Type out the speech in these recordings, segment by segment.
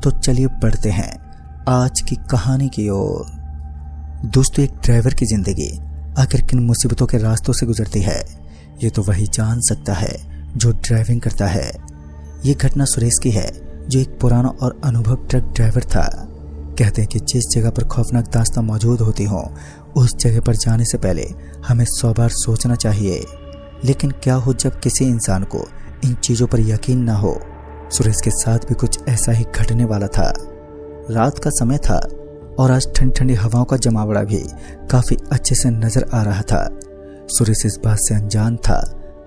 तो चलिए बढ़ते हैं आज की कहानी की ओर। दोस्तों, एक ड्राइवर की जिंदगी आखिर किन मुसीबतों के रास्तों से गुजरती है, ये तो वही जान सकता है जो ड्राइविंग करता है। ये घटना सुरेश की है, जो एक पुराना और अनुभव ट्रक ड्राइवर था। कहते हैं कि जिस जगह पर खौफनाक दास्तां मौजूद होती हों, उस जगह पर जाने से पहले हमें 100 बार सोचना चाहिए। लेकिन क्या हो जब किसी इंसान को इन चीजों पर यकीन ना हो। सुरेश के साथ भी कुछ ऐसा ही घटने वाला था। रात का समय था और आज ठंडी ठंडी हवाओं का जमावड़ा भी काफी अच्छे से नजर आ रहा था। सुरेश इस बात से अनजान था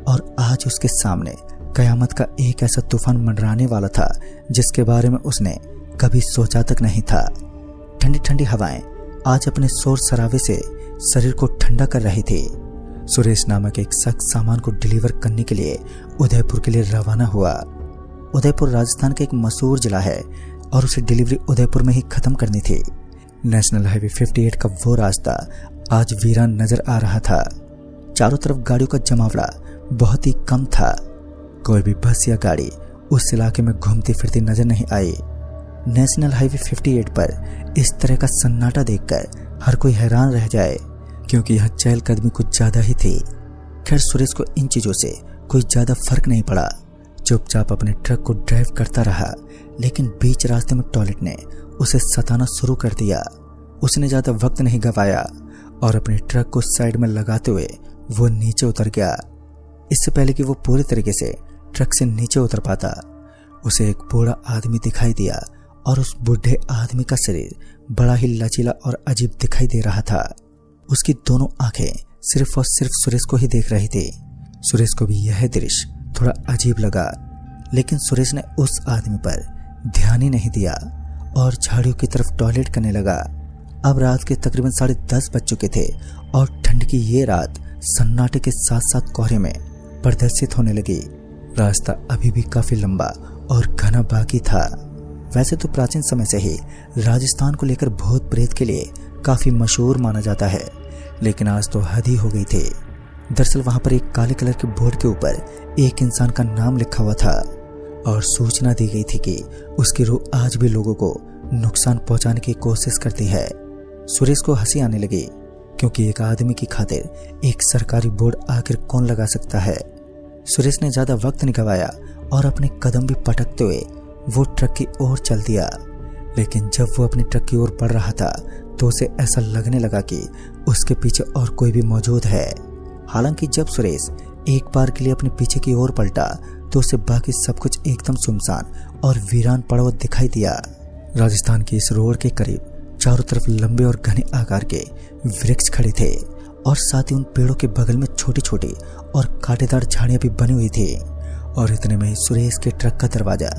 और आज उसके सामने कयामत का एक ऐसा तूफान मंडराने वाला था जिसके बारे में उसने कभी सोचा तक नहीं था। ठंडी ठंडी हवाएं आज अपने शोर शराबे से शरीर को ठंडा कर रही थी। सुरेश नामक एक शख्स सामान को डिलीवर करने के लिए उदयपुर के लिए रवाना हुआ। उदयपुर राजस्थान का एक मशहूर जिला है और उसे डिलीवरी उदयपुर में ही खत्म करनी थी। नेशनल हाईवे 58 का वो रास्ता आज वीरान नजर आ रहा था। चारों तरफ गाड़ियों का जमावड़ा बहुत ही कम था। कोई भी बस या गाड़ी उस इलाके में घूमती फिरती नजर नहीं आई। नेशनल हाईवे 58 पर इस तरह का सन्नाटा देखकर हर कोई हैरान रह जाए, क्योंकि यह चहलकदमी कुछ ज्यादा ही थी। खैर, सुरेश को इन चीजों से कोई ज्यादा फर्क नहीं पड़ा। चुपचाप अपने ट्रक को ड्राइव करता रहा, लेकिन बीच रास्ते में टॉयलेट ने उसे सताना शुरू कर दिया। उसने ज्यादा वक्त नहीं गंवाया और अपने ट्रक को साइड में लगाते हुए वो नीचे उतर गया। इससे पहले कि वो पूरी तरीके से ट्रक से नीचे उतर पाता, उसे एक बूढ़ा आदमी दिखाई दिया और उस बूढ़े आदमी का शरीर बड़ा ही लचीला और अजीब दिखाई दे रहा था। उसकी दोनों आंखें सिर्फ और सिर्फ सुरेश को ही देख रही थी। सुरेश को भी यह दृश्य थोड़ा अजीब लगा, लेकिन सुरेश ने उस आदमी पर ध्यान ही नहीं दिया और झाड़ियों की तरफ टॉयलेट करने लगा। अब रात के तकरीबन 10:30 बज चुके थे और ठंड की ये रात सन्नाटे के साथ साथ कोहरे में प्रदर्शित होने लगी। रास्ता अभी भी काफी लंबा और घना बाकी था। वैसे तो प्राचीन समय से ही राजस्थान को लेकर भूत प्रेत के लिए काफी मशहूर माना जाता है, लेकिन आज तो हद ही हो गई थी। दरअसल वहां पर एक काले कलर के बोर्ड के ऊपर एक इंसान का नाम लिखा हुआ था और सूचना दी गई थी कि उसकी रूह आज भी लोगों को नुकसान पहुंचाने की कोशिश करती है। सुरेश को हंसी आने लगी, क्योंकि एक आदमी की खातिर एक सरकारी बोर्ड आखिर कौन लगा सकता है। सुरेश ने ज्यादा वक्त नहीं गंवाया और अपने कदम भी पटकते हुए वो ट्रक की ओर चल दिया। लेकिन जब वो अपने ट्रक की ओर बढ़ रहा था तो उसे ऐसा लगने लगा कि उसके पीछे और कोई भी मौजूद है। हालांकि जब सुरेश एक बार के लिए अपने पीछे की ओर पलटा तो उसे बाकी सब कुछ एकदम सुनसान और वीरान पड़ा हुआ दिखाई दिया। राजस्थान की इस रोड के करीब चारों तरफ लंबे और घने आकार के वृक्ष खड़े थे और साथ ही उन पेड़ों के बगल में छोटी छोटी और कांटेदार झाड़ियां भी बनी हुई थी। और इतने में ही सुरेश के ट्रक का दरवाजा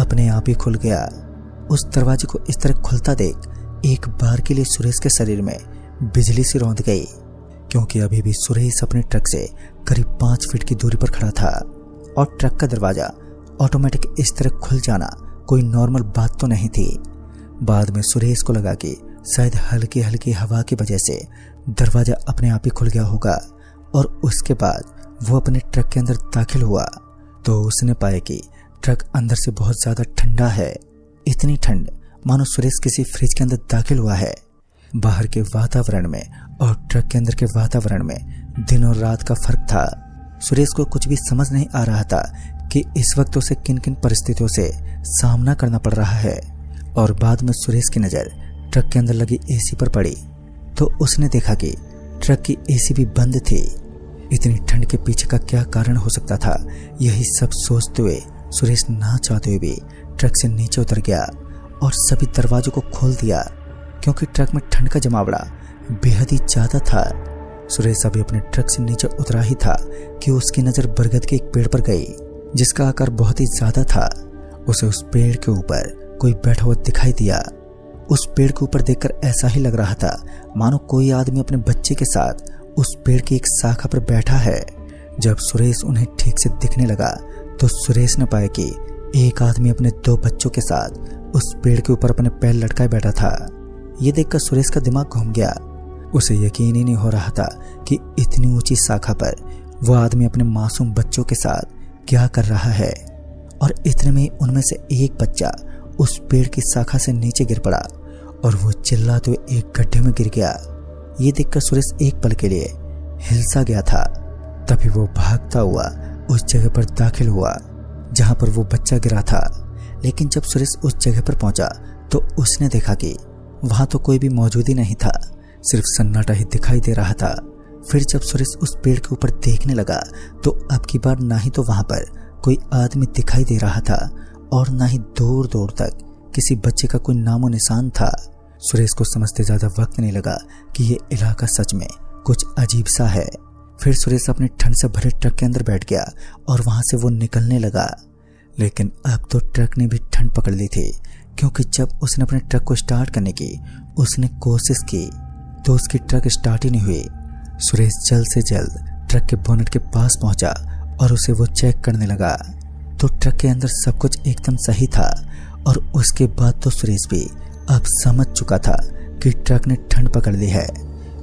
अपने आप ही खुल गया। उस दरवाजे को इस तरह खुलता देख एक बार के लिए सुरेश के शरीर में बिजली सी रौंद गई, क्योंकि अभी भी सुरेश अपने ट्रक से करीब 5 फीट की दूरी पर खड़ा था और ट्रक का दरवाजा ऑटोमेटिक इस तरह खुल जाना कोई नॉर्मल बात तो नहीं थी। बाद में सुरेश को लगा कि शायद हल्की हल्की हवा की वजह से दरवाजा अपने आप ही खुल गया होगा, और उसके बाद वो अपने ट्रक के अंदर दाखिल हुआ तो उसने पाया कि ट्रक अंदर से बहुत ज्यादा ठंडा है। इतनी ठंड मानो सुरेश किसी फ्रिज के अंदर दाखिल हुआ है। बाहर के वातावरण में और ट्रक के अंदर के वातावरण में दिन और रात का फर्क था। सुरेश को कुछ भी समझ नहीं आ रहा था कि इस वक्त उसे किन किन परिस्थितियों से सामना करना पड़ रहा है। और बाद में सुरेश की नजर ट्रक के अंदर लगी एसी पर पड़ी तो उसने देखा कि ट्रक की एसी भी बंद थी। इतनी ठंड के पीछे का क्या कारण हो सकता था, यही सब सोचते हुए सुरेश ना चाहते हुए भी ट्रक से नीचे उतर गया और सभी दरवाजों को खोल दिया, क्योंकि ट्रक में ठंड का जमावड़ा बेहद ही ज्यादा था। सुरेश अभी अपने ट्रक से नीचे उतरा ही था कि उसकी नजर बरगद के एक पेड़ पर गई, जिसका आकार बहुत ही ज्यादा था। उसे उस पेड़ के ऊपर कोई बैठा हुआ दिखाई दिया। उस पेड़ के ऊपर देखकर ऐसा ही लग रहा था मानो कोई आदमी अपने बच्चे के साथ उस पेड़ की एक शाखा पर बैठा है। जब सुरेश उन्हें ठीक से दिखने लगा तो सुरेश ने पाया कि एक आदमी अपने 2 बच्चों के साथ उस पेड़ के ऊपर अपने पैर लटकाए बैठा था। ये देखकर सुरेश का दिमाग घूम गया। उसे यकीन ही नहीं हो रहा था कि इतनी ऊंची शाखा पर वो आदमी अपने मासूम बच्चों के साथ क्या कर रहा है। और इतने में उनमें से एक बच्चा उस पेड़ की शाखा से नीचे गिर पड़ा और वो चिल्लाते हुए एक गड्ढे में गिर गया। ये देखकर सुरेश एक पल के लिए हिलसा गया था। तभी वो भागता हुआ उस जगह पर दाखिल हुआ जहां पर वो बच्चा गिरा था। लेकिन जब सुरेश उस जगह पर पहुंचा तो उसने देखा कि वहां तो कोई भी मौजूद ही नहीं था, सिर्फ सन्नाटा ही दिखाई दे रहा था। फिर जब सुरेश उस पेड़ के ऊपर देखने लगा तो अब की बार ना ही तो वहां पर कोई आदमी दिखाई दे रहा था और ना ही दूर दूर तक किसी बच्चे का कोई नामो निशान था। सुरेश को समझते ज्यादा वक्त नहीं लगा कि ये इलाका सच में कुछ अजीब सा है। फिर सुरेश अपने ठंड से भरे ट्रक के अंदर बैठ गया और वहां से वो निकलने लगा। लेकिन अब तो ट्रक ने भी ठंड पकड़ ली थी, क्योंकि जब उसने अपने ट्रक को स्टार्ट करने की उसने कोशिश की तो उसकी ट्रक स्टार्ट ही नहीं हुई। सुरेश जल्द से जल्द ट्रक के बोनेट के पास पहुंचा और उसे वो चेक करने लगा तो ट्रक के अंदर सब कुछ एकदम सही था। और उसके बाद तो सुरेश भी अब समझ चुका था कि ट्रक ने ठंड पकड़ ली है,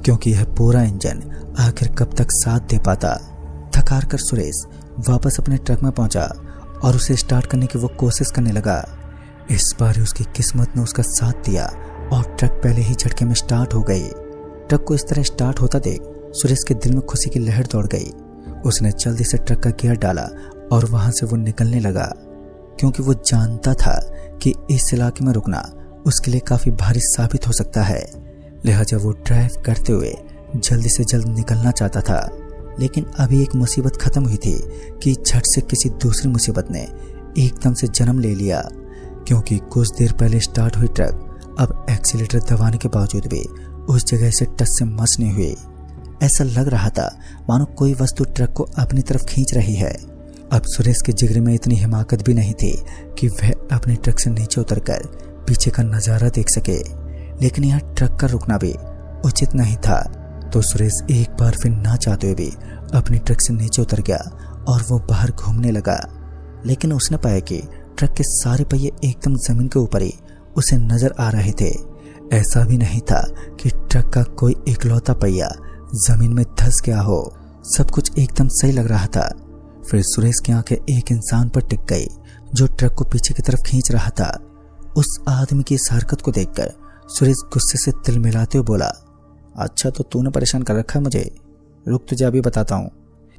क्योंकि यह पूरा इंजन आखिर कब तक साथ दे पाता। थकार कर सुरेश वापस अपने ट्रक में पहुंचा और उसे स्टार्ट करने की वो कोशिश करने लगा। इस बार उसकी किस्मत ने उसका साथ दिया और ट्रक पहले ही झटके में स्टार्ट हो गई। ट्रक को इस तरह स्टार्ट होता देख सुरेश के दिल में खुशी की लहर दौड़ गई। उसने जल्दी से ट्रक का गियर डाला और वहां से वो निकलने लगा, क्योंकि वो जानता था कि इस इलाके में रुकना उसके लिए काफी भारी साबित हो सकता है। लिहाजा वो ड्राइव करते हुए जल्दी से जल्द निकलना चाहता था। लेकिन अभी एक मुसीबत खत्म हुई थी कि झट से किसी दूसरी मुसीबत ने एकदम से जन्म ले लिया, क्योंकि कुछ देर पहले स्टार्ट हुई ट्रक अब एक्सीलेटर दबाने के बावजूद भी उस जगह से टस से मस नहीं हुई। ऐसा लग रहा था मानो कोई वस्तु ट्रक को अपनी तरफ खींच रही है। अब सुरेश के जिगरे में इतनी हिमाकत भी नहीं थी कि वह अपने ट्रक से नीचे उतरकर पीछे का नजारा देख सके। लेकिन यहाँ ट्रक का रुकना भी उचित नहीं था, तो सुरेश एक बार फिर ना चाहते हुए भी अपनी ट्रक से नीचे उतर गया और वो बाहर घूमने लगा। लेकिन उसने पाया कि ट्रक के सारे पहिए एकदम जमीन के ऊपर ही उसे नजर आ रहे थे। ऐसा भी नहीं था कि ट्रक का कोई इकलौता पहिया जमीन में धंस गया हो। सब कुछ एकदम सही लग रहा था। फिर सुरेश की आंखें एक इंसान पर टिक गई जो ट्रक को पीछे की तरफ खींच रहा था। उस आदमी की इस हरकत को देखकर सुरेश गुस्से से तिल मिलाते हुए बोला, अच्छा तो तूने परेशान कर रखा है मुझे, रुक तुझे अभी बताता हूँ।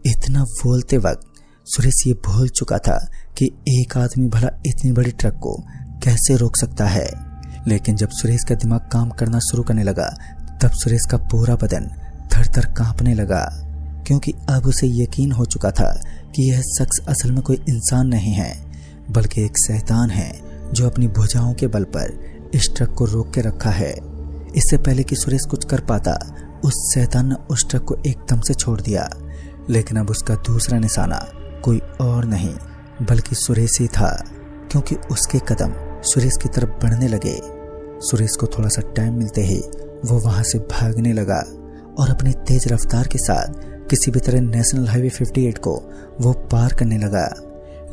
इतना बोलते वक्त सुरेश ये भूल चुका था कि एक आदमी भला इतनी बड़ी ट्रक को कैसे रोक सकता है। लेकिन जब सुरेश का दिमाग काम करना शुरू करने लगा तब सुरेश का पूरा बदन थर थर कांपने लगा, क्योंकि अब उसे यकीन हो चुका था कि यह शख्स असल में कोई इंसान नहीं है बल्कि एक शैतान है जो अपनी भुजाओं के बल पर इस ट्रक को रोक के रखा है। इससे पहले कि सुरेश कुछ कर पाता उस शैतान ने उस ट्रक को एकदम से छोड़ दिया। लेकिन अब उसका दूसरा निशाना कोई और नहीं बल्कि सुरेश ही था, क्योंकि उसके कदम सुरेश की तरफ बढ़ने लगे। सुरेश को थोड़ा सा टाइम मिलते ही वो वहां से भागने लगा और अपनी तेज रफ्तार के साथ किसी भी तरह नेशनल हाईवे 58 को वो पार करने लगा।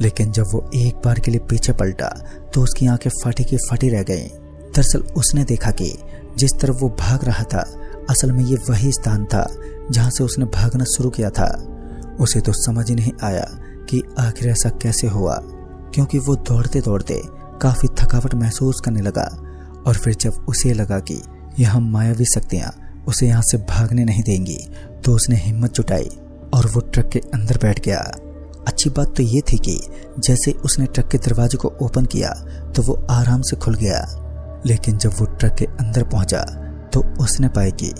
लेकिन जब वो एक बार के लिए पीछे पलटा तो उसकी आंखें फटी की फटी रह गईं। दरअसल उसने देखा कि जिस तरफ वो भाग रहा था असल में ये वही स्थान था जहां से उसने भागना शुरू किया था। उसे तो समझ ही नहीं आया कि आखिर ऐसा कैसे हुआ, क्योंकि वो दौड़ते दौड़ते काफी थकावट महसूस करने लगा। और फिर जब उसे लगा कि यहाँ मायावी शक्तियां उसे यहाँ से भागने नहीं देंगी तो उसने हिम्मत जुटाई और वो ट्रक के अंदर बैठ गया। अच्छी बात तो ये थी कि जैसे उसने ट्रक के दरवाजे को ओपन किया तो वो आराम से खुल गया। लेकिन जब वो ट्रक के अंदर पहुंचा तो उसने पाया कि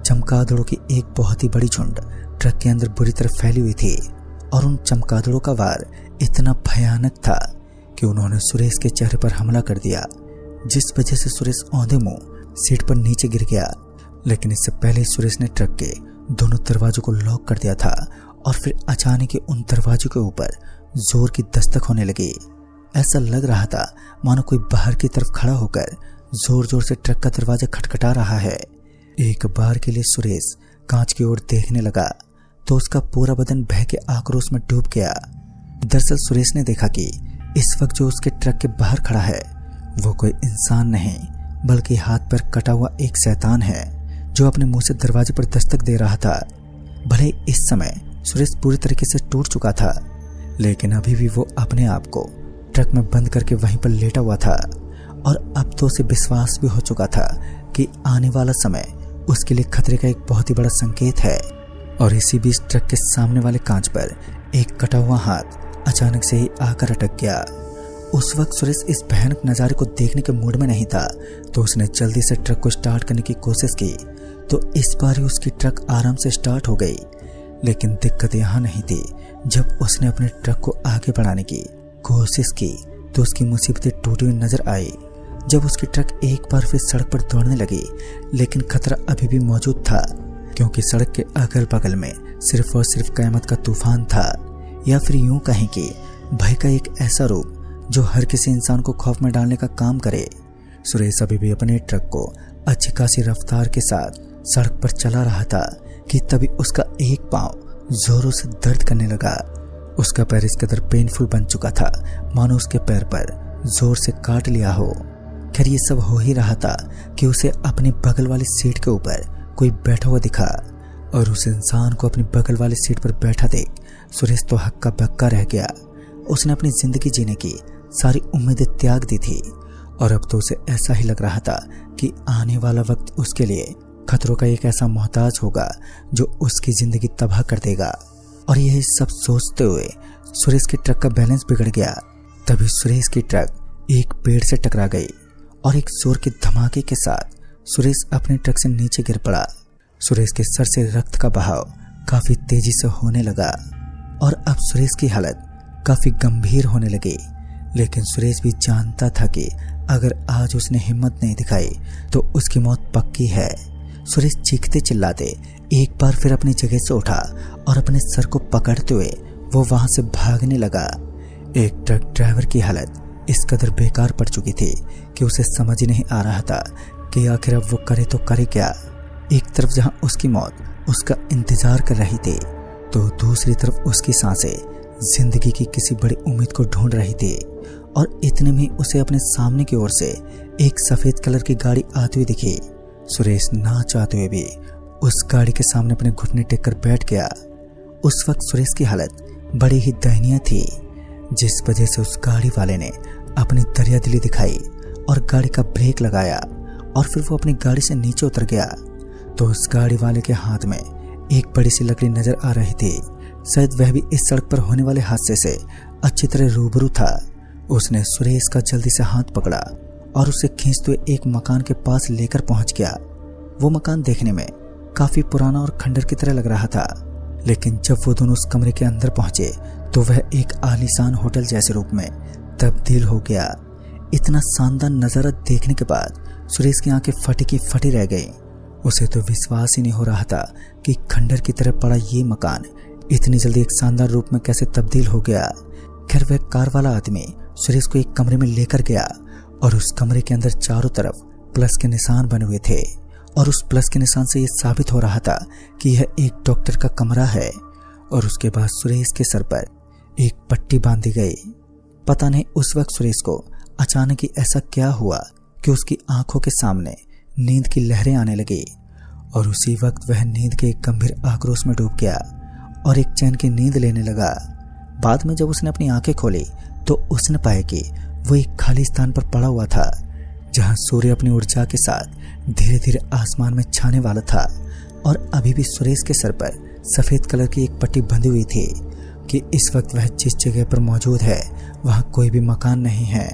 चमगादड़ों की एक बहुत ही बड़ी झुंड ट्रक के अंदर बुरी तरह फैली हुई थी और उन चमगादड़ों का वार इतना भयानक था कि उन्होंने सुरेश के चेहरे पर हमला कर दिया, जिस वजह से सुरेश औंधे मुंह सीट पर नीचे गिर गया। लेकिन इससे पहले सुरेश ने ट्रक के दोनों दरवाजों को लॉक कर दिया था और फिर अचानक ही उन दरवाजों के ऊपर जोर की दस्तक होने लगी। ऐसा लग रहा था मानो कोई बाहर की तरफ खड़ा होकर जोर जोर से ट्रक का दरवाजा खटखटा रहा है। एक बार के लिए सुरेश कांच की ओर देखने लगा तो उसका पूरा बदन भय के आक्रोश में डूब गया। दरअसल सुरेश ने देखा कि इस वक्त जो उसके ट्रक के बाहर खड़ा है वो कोई इंसान नहीं बल्कि हाथ पर कटा हुआ एक शैतान है जो अपने मुंह से दरवाजे पर दस्तक दे रहा था। भले इस समय सुरेश पूरी तरीके से टूट चुका था, लेकिन अभी भी वो अपने आप को ट्रक में बंद करके वहीं पर लेटा हुआ था। और अब तो उसे विश्वास भी हो चुका था कि आने वाला समय उसके लिए खतरे का एक बहुत ही बड़ा संकेत है। और इसी बीच ट्रक के सामने वाले कांच पर एक कटा हुआ हाथ अचानक से ही आकर अटक गया। उस वक्त सुरेश इस भयानक नज़ारे को देखने के मूड में नहीं था, तो उसने जल्दी से ट्रक को स्टार्ट करने की कोशिश की। तो इस बार ही उसकी ट्रक आराम से स्टार्ट हो गई। लेकिन दिक्कत यहाँ नहीं थी। जब उसने अपने ट्रक को आगे बढ़ाने की कोशिश की तो उसकी मुसीबतें टूटी हुई नजर आई। जब उसकी ट्रक एक बार फिर सड़क पर दौड़ने लगी, लेकिन खतरा अभी भी मौजूद था, क्योंकि सड़क के अगल बगल में सिर्फ और सिर्फ कयामत का तूफान था, या फिर यूं कहें कि भय का एक ऐसा रूप जो हर किसी इंसान को खौफ में डालने का काम करे। सुरेश अभी भी अपने ट्रक को अच्छी खासी रफ्तार के साथ सड़क पर चला रहा था कि तभी उसका एक पांव जोरों से दर्द करने लगा। उसका पैर इस कदर पेनफुल बन चुका था मानो उसके पैर पर जोर से काट लिया हो। खैर ये सब हो ही रहा था कि उसे अपनी बगल वाली सीट के ऊपर कोई बैठा हुआ दिखा, और उस इंसान को अपनी बगल वाली सीट पर बैठा देख सुरेश तो हक्का बक्का रह गया। उसने अपनी जिंदगी जीने की सारी उम्मीदें त्याग दी थी, और अब तो उसे ऐसा ही लग रहा था कि आने वाला वक्त उसके लिए खतरों का एक ऐसा मोहताज होगा जो उसकी जिंदगी तबाह कर देगा। और यही सब सोचते हुए सुरेश के ट्रक का बैलेंस बिगड़ गया। तभी सुरेश की ट्रक एक पेड़ से टकरा गई और एक जोर के धमाके के साथ सुरेश अपने ट्रक से नीचे गिर पड़ा। सुरेश के सर से रक्त का बहाव काफी तेजी से होने लगा और अब सुरेश की हालत काफी गंभीर होने लगी। लेकिन सुरेश भी जानता था कि अगर आज उसने हिम्मत नहीं दिखाई तो उसकी मौत पक्की है। सुरेश चीखते चिल्लाते एक बार फिर अपनी जगह से उठा और अपने सर को पकड़ते हुए वो वहां से भागने लगा। एक ट्रक ड्राइवर की हालत इस कदर बेकार पड़ चुकी थी कि उसे समझ ही नहीं आ रहा था कि आखिर अब वो करे तो करे क्या। एक तरफ जहां उसकी मौत उसका इंतजार कर रही थी, तो दूसरी तरफ उसकी सांसें जिंदगी की किसी बड़ी उम्मीद को ढूंढ रही थी। और इतने में उसे अपने सामने की ओर से एक सफेद कलर की गाड़ी आती हुई दिखी। सुरेश ना चाहते हुए भी उस गाड़ी के सामने अपने घुटने टेक कर बैठ गया। उस वक्त सुरेश की हालत बड़ी ही दयनीय थी, जिस वजह से उस गाड़ी वाले ने अपनी दरियादिली दिखाई और गाड़ी का ब्रेक लगाया, और फिर वो अपनी गाड़ी से नीचे उतर गया। तो उस गाड़ी वाले के हाथ में एक बड़ी सी लकड़ी नजर आ रही थी। शायद वह भी इस सड़क पर होने वाले हादसे से अच्छी तरह रूबरू था। उसने सुरेश का जल्दी से हाथ पकड़ा और उसे खींचते हुए एक मकान के पास लेकर पहुंच गया। वो मकान देखने में काफी पुराना और खंडर की तरह लग रहा था, लेकिन जब वो दोनों उस कमरे के अंदर पहुंचे तो वह एक आलीशान होटल जैसे रूप में तब्दील हो गया। इतना शानदार नजारा देखने के बाद सुरेश की आंखें फटी की फटी रह गई। उसे तो विश्वास ही नहीं हो रहा था कि खंडर की तरह पड़ा ये मकान इतनी जल्दी एक शानदार रूप में कैसे तब्दील हो गया। खैर वह कार वाला आदमी सुरेश को एक कमरे में लेकर गया और उस कमरे के अंदर चारों तरफ प्लस के निशान बने हुए थे, और उस प्लस के निशान से यह साबित हो रहा था कि यह एक डॉक्टर का कमरा है। और उसके बाद सुरेश के सर पर एक पट्टी बांधी गई। पता नहीं उस वक्त सुरेश को अचानक ही ऐसा क्या हुआ कि उसकी आंखों के सामने नींद की लहरें आने लगी, और उसी वक्त वह नींद के एक गंभीर आक्रोश में डूब गया और एक चैन की नींद लेने लगा। बाद में जब उसने अपनी आंखें खोली तो उसने पाया कि वो एक खाली स्थान पर पड़ा हुआ था, जहां सूर्य अपनी ऊर्जा के साथ धीरे धीरे आसमान में छाने वाला था। और अभी भी सुरेश के सर पर सफेद कलर की एक पट्टी बंधी हुई थी कि इस वक्त वह जिस जगह पर मौजूद है वहां कोई भी मकान नहीं है।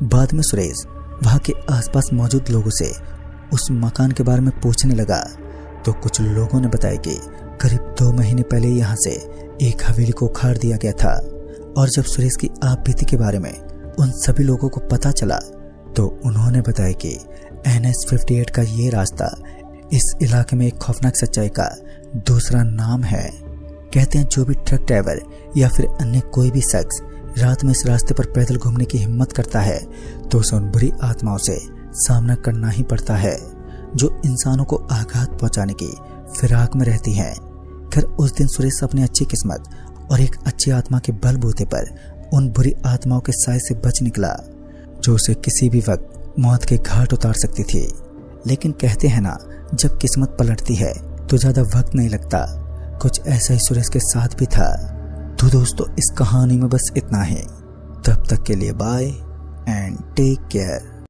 बाद में सुरेश वहां के आसपास मौजूद लोगों से उस मकान के बारे में पूछने लगा, तो कुछ लोगों ने बताया कि करीब 2 महीने पहले यहाँ से एक हवेली को उखाड़ दिया गया था। और जब सुरेश की आपबीती के बारे में उन सभी लोगों को पता चला तो उन्होंने बताया कि NH-58 का ये रास्ता इस इलाके में एक खौफनाक सच्चाई का दूसरा नाम है। कहते हैं जो भी ट्रक ड्राइवर या फिर अन्य कोई भी शख्स रात में इस रास्ते पर पैदल घूमने की हिम्मत करता है तो उसे उन बुरी आत्माओं से सामना करना ही पड़ता है, जो इंसानों को आघात पहुंचाने की फिराक में रहती हैं। खैर उस दिन सुरेश अपनी अच्छी किस्मत और एक अच्छी आत्मा के बलबूते पर उन बुरी आत्माओं के साए से बच निकला, जो उसे किसी भी वक्त मौत के घाट उतार सकती थी। लेकिन कहते हैं ना, जब किस्मत पलटती है तो ज्यादा वक्त नहीं लगता। कुछ ऐसा ही सुरेश के साथ भी था। तो दोस्तों इस कहानी में बस इतना ही। तब तक के लिए बाय एंड टेक केयर।